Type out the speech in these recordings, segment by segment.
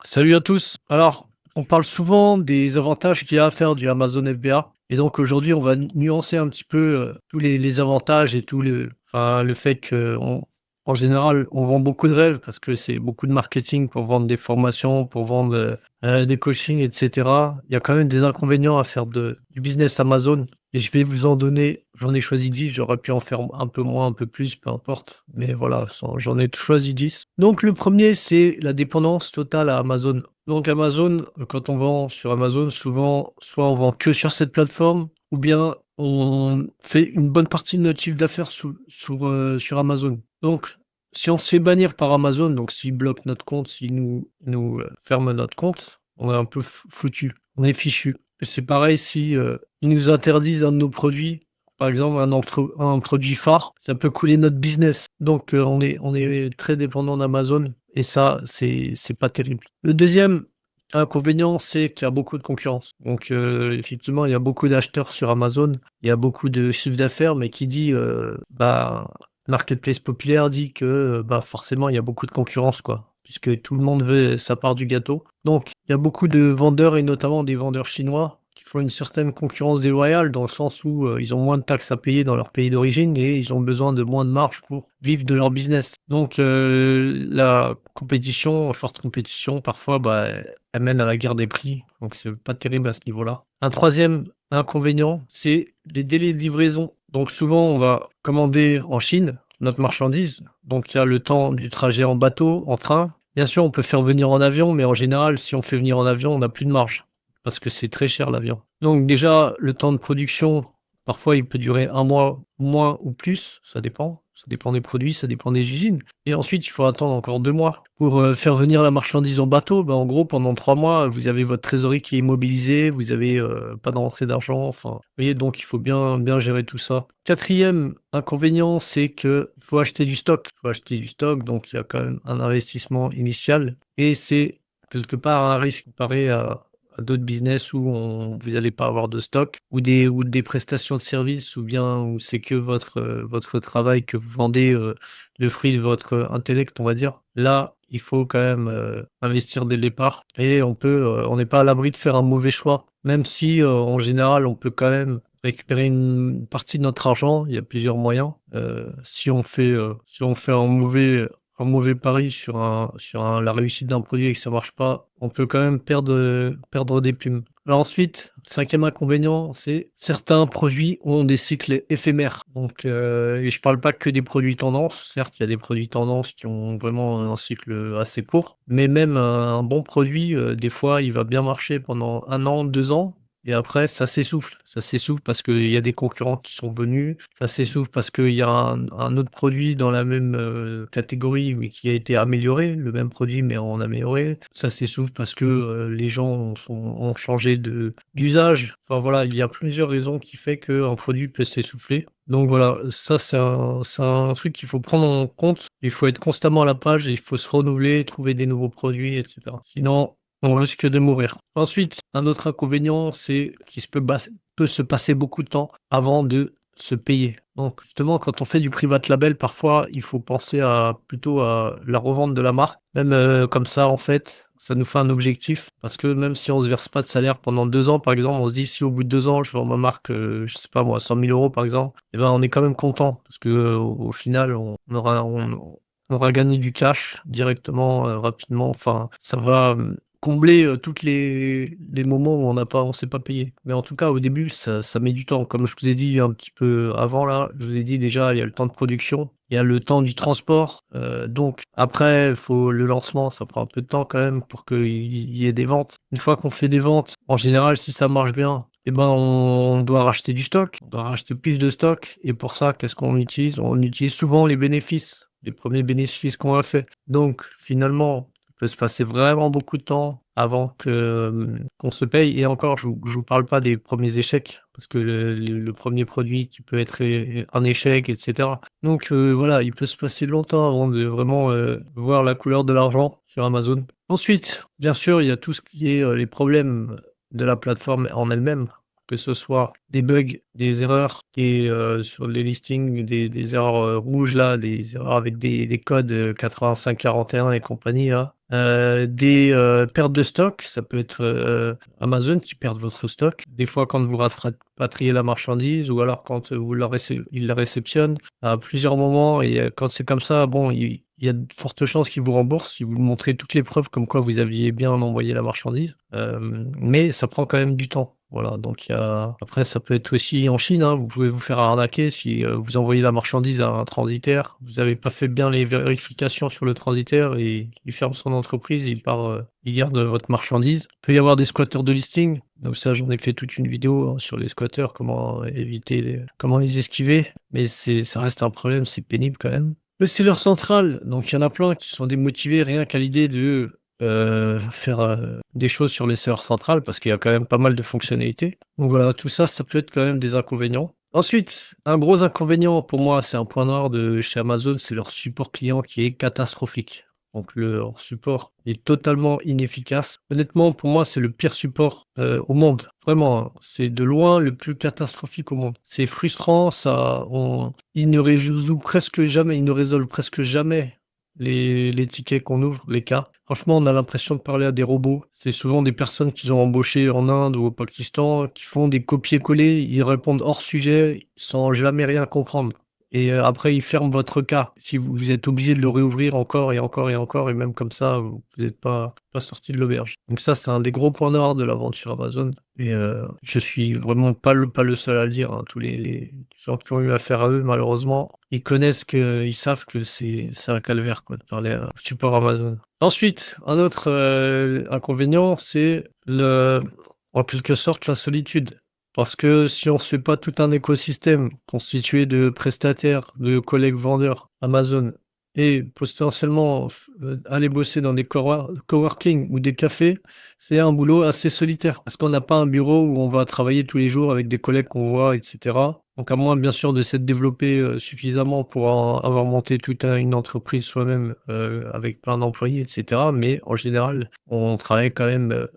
Salut à tous. Alors, on parle souvent des avantages qu'il y a à faire du Amazon FBA. Et donc aujourd'hui, on va nuancer un petit peu tous les avantages et le fait en général, on vend beaucoup de rêves parce que c'est beaucoup de marketing pour vendre des formations, pour vendre des coachings, etc. Il y a quand même des inconvénients à faire du business Amazon. Et je vais vous en donner, j'en ai choisi 10, j'aurais pu en faire un peu moins, un peu plus, peu importe. Mais voilà, j'en ai choisi 10. Donc le premier, c'est la dépendance totale à Amazon. Donc Amazon, quand on vend sur Amazon, souvent, soit on vend que sur cette plateforme, ou bien on fait une bonne partie de notre chiffre d'affaires sur Amazon. Donc, si on se fait bannir par Amazon, donc s'ils bloquent notre compte, s'ils nous ferment notre compte, on est un peu foutu, on est fichu. Et c'est pareil si ils nous interdisent un de nos produits, par exemple un produit phare, ça peut couler notre business. Donc on est très dépendant d'Amazon et ça, c'est pas terrible. Le deuxième inconvénient, c'est qu'il y a beaucoup de concurrence. Donc effectivement, il y a beaucoup d'acheteurs sur Amazon, il y a beaucoup de chiffre d'affaires, mais qui dit, marketplace populaire dit que, forcément, il y a beaucoup de concurrence, quoi, puisque tout le monde veut sa part du gâteau. Donc il y a beaucoup de vendeurs et notamment des vendeurs chinois qui font une certaine concurrence déloyale dans le sens où, ils ont moins de taxes à payer dans leur pays d'origine et ils ont besoin de moins de marge pour vivre de leur business. Donc la compétition, forte compétition, parfois, elle mène à la guerre des prix, donc c'est pas terrible à ce niveau-là. Un troisième inconvénient, c'est les délais de livraison. Donc souvent, on va commander en Chine notre marchandise, donc il y a le temps du trajet en bateau, en train. Bien sûr, on peut faire venir en avion, mais en général, si on fait venir en avion, on n'a plus de marge parce que c'est très cher l'avion. Donc déjà, le temps de production, parfois, il peut durer un mois, moins ou plus, ça dépend. Ça dépend des produits, ça dépend des usines. Et ensuite, il faut attendre encore 2 mois pour faire venir la marchandise en bateau. En gros, pendant 3 mois, vous avez votre trésorerie qui est immobilisée, vous avez pas de rentrée d'argent. Enfin, vous voyez, donc il faut bien gérer tout ça. Quatrième inconvénient, c'est que faut acheter du stock. Il faut acheter du stock, donc il y a quand même un investissement initial et c'est quelque part un risque comparé à d'autres business où vous allez pas avoir de stock ou des prestations de services ou bien où c'est que votre travail que vous vendez, le fruit de votre intellect, on va dire. Là, il faut quand même, investir dès le départ et on n'est pas à l'abri de faire un mauvais choix. Même si, en général, on peut quand même récupérer une partie de notre argent. Il y a plusieurs moyens. Si on fait un mauvais pari sur la réussite d'un produit et que ça marche pas, on peut quand même perdre des plumes. Alors ensuite, cinquième inconvénient, c'est certains produits ont des cycles éphémères. Donc, et je parle pas que des produits tendances. Certes, il y a des produits tendances qui ont vraiment un cycle assez court, mais même un bon produit, des fois, il va bien marcher pendant 1 an, 2 ans. Et après, ça s'essouffle. Ça s'essouffle parce qu'il y a des concurrents qui sont venus. Ça s'essouffle parce qu'il y a un autre produit dans la même catégorie, mais qui a été amélioré, le même produit, mais en amélioré. Ça s'essouffle parce que les gens ont changé d'usage. Enfin voilà, il y a plusieurs raisons qui fait qu'un produit peut s'essouffler. Donc voilà, ça c'est un truc qu'il faut prendre en compte. Il faut être constamment à la page, il faut se renouveler, trouver des nouveaux produits, etc. Sinon, on risque de mourir. Ensuite, un autre inconvénient, c'est qu'il peut se passer beaucoup de temps avant de se payer. Donc justement, quand on fait du private label, parfois, il faut penser plutôt à la revente de la marque. Même comme ça, en fait, ça nous fait un objectif. Parce que même si on se verse pas de salaire pendant 2 ans, par exemple, on se dit si au bout de 2 ans, je vends ma marque, je sais pas moi, 100 000 € par exemple, eh ben on est quand même content. Parce que au final, on aura gagné du cash directement, rapidement. Enfin, ça va combler toutes les moments où on s'est pas payé. Mais en tout cas, au début, ça met du temps. Comme je vous ai dit un petit peu avant là, je vous ai dit déjà, il y a le temps de production, il y a le temps du transport. Donc après, faut le lancement, ça prend un peu de temps quand même pour qu'il y ait des ventes. Une fois qu'on fait des ventes, en général, si ça marche bien, eh ben, on doit racheter du stock, on doit racheter plus de stock. Et pour ça, qu'est-ce qu'on utilise? On utilise souvent les bénéfices, les premiers bénéfices qu'on a fait. Donc finalement, peut se passer vraiment beaucoup de temps avant qu'on se paye et encore je vous parle pas des premiers échecs parce que le 1er produit qui peut être un échec et cetera. Donc voilà, il peut se passer longtemps avant de vraiment, voir la couleur de l'argent sur Amazon. Ensuite, bien sûr, il y a tout ce qui est, les problèmes de la plateforme en elle-même, que ce soit des bugs, des erreurs et sur les listings, des erreurs, rouges là, des erreurs avec des codes, 8541 et compagnie là. Des, pertes de stock, ça peut être, Amazon qui perd votre stock. Des fois quand vous rapatriez la marchandise ou alors quand, vous ils la réceptionnent à plusieurs moments et quand c'est comme ça, bon, il y a de fortes chances qu'ils vous remboursent si vous montrez toutes les preuves comme quoi vous aviez bien envoyé la marchandise, mais ça prend quand même du temps. Voilà, donc il y a après ça peut être aussi en Chine, hein, vous pouvez vous faire arnaquer si, vous envoyez la marchandise à un transitaire, vous avez pas fait bien les vérifications sur le transitaire et il ferme son entreprise, il part, il garde votre marchandise. Il peut y avoir des squatteurs de listing, donc ça j'en ai fait toute une vidéo, hein, sur les squatteurs, comment les esquiver, mais ça reste un problème, c'est pénible quand même. Le seller central, donc il y en a plein qui sont démotivés rien qu'à l'idée de, faire, des choses sur les serveurs centrales parce qu'il y a quand même pas mal de fonctionnalités. Donc voilà, tout ça, ça peut être quand même des inconvénients. Ensuite, un gros inconvénient pour moi, c'est un point noir de chez Amazon, c'est leur support client qui est catastrophique. Donc leur support est totalement inefficace. Honnêtement, pour moi, c'est le pire support, au monde. Vraiment, hein. C'est de loin le plus catastrophique au monde. C'est frustrant, ils ne résolvent presque jamais les tickets qu'on ouvre, les cas. Franchement, on a l'impression de parler à des robots. C'est souvent des personnes qu'ils ont embauchées en Inde ou au Pakistan, qui font des copier-coller, ils répondent hors sujet, sans jamais rien comprendre. Et après, ils ferment votre cas. Si vous êtes obligé de le réouvrir encore et encore et encore, et même comme ça, vous êtes pas sorti de l'auberge. Donc ça, c'est un des gros points noirs de la vente sur Amazon. Et je suis vraiment pas le seul à le dire, hein. Tous les gens qui ont eu affaire à eux, malheureusement, ils savent que c'est un calvaire, quoi, de parler à support Amazon. Ensuite, un autre, inconvénient, c'est en quelque sorte, la solitude. Parce que si on se fait pas tout un écosystème constitué de prestataires, de collègues vendeurs Amazon et potentiellement aller bosser dans des coworking ou des cafés, c'est un boulot assez solitaire. Parce qu'on n'a pas un bureau où on va travailler tous les jours avec des collègues qu'on voit, etc. Donc à moins bien sûr de s'être développé suffisamment pour avoir monté toute une entreprise soi-même avec plein d'employés, etc. Mais en général, on travaille quand même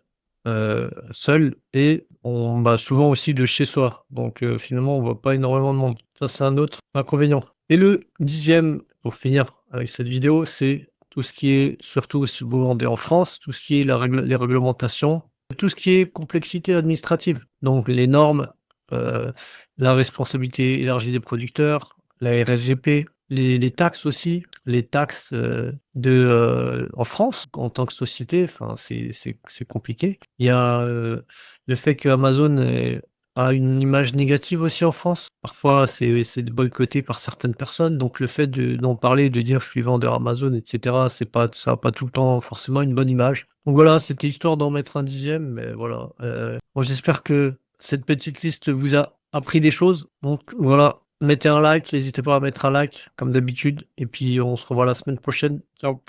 seul et on va souvent aussi de chez soi. Donc finalement, on voit pas énormément de monde. Ça, c'est un autre inconvénient. Et le 10e, pour finir avec cette vidéo, c'est tout ce qui est, surtout si vous vendez en France, tout ce qui est les réglementations, tout ce qui est complexité administrative. Donc les normes, heu, la responsabilité élargie des producteurs, la RSGP, les taxes aussi, les taxes, en France, en tant que société, enfin, c'est compliqué. Il y a, le fait qu'Amazon a une image négative aussi en France. Parfois, c'est boycotté par certaines personnes, donc le fait d'en parler, de dire: «Je suis vendeur Amazon» et cetera, ça a pas tout le temps forcément une bonne image. Donc voilà, c'était histoire d'en mettre un 10e, mais voilà, bon, j'espère que cette petite liste vous a appris des choses. Donc voilà, mettez un like, n'hésitez pas à mettre un like comme d'habitude et puis on se revoit la semaine prochaine. Ciao.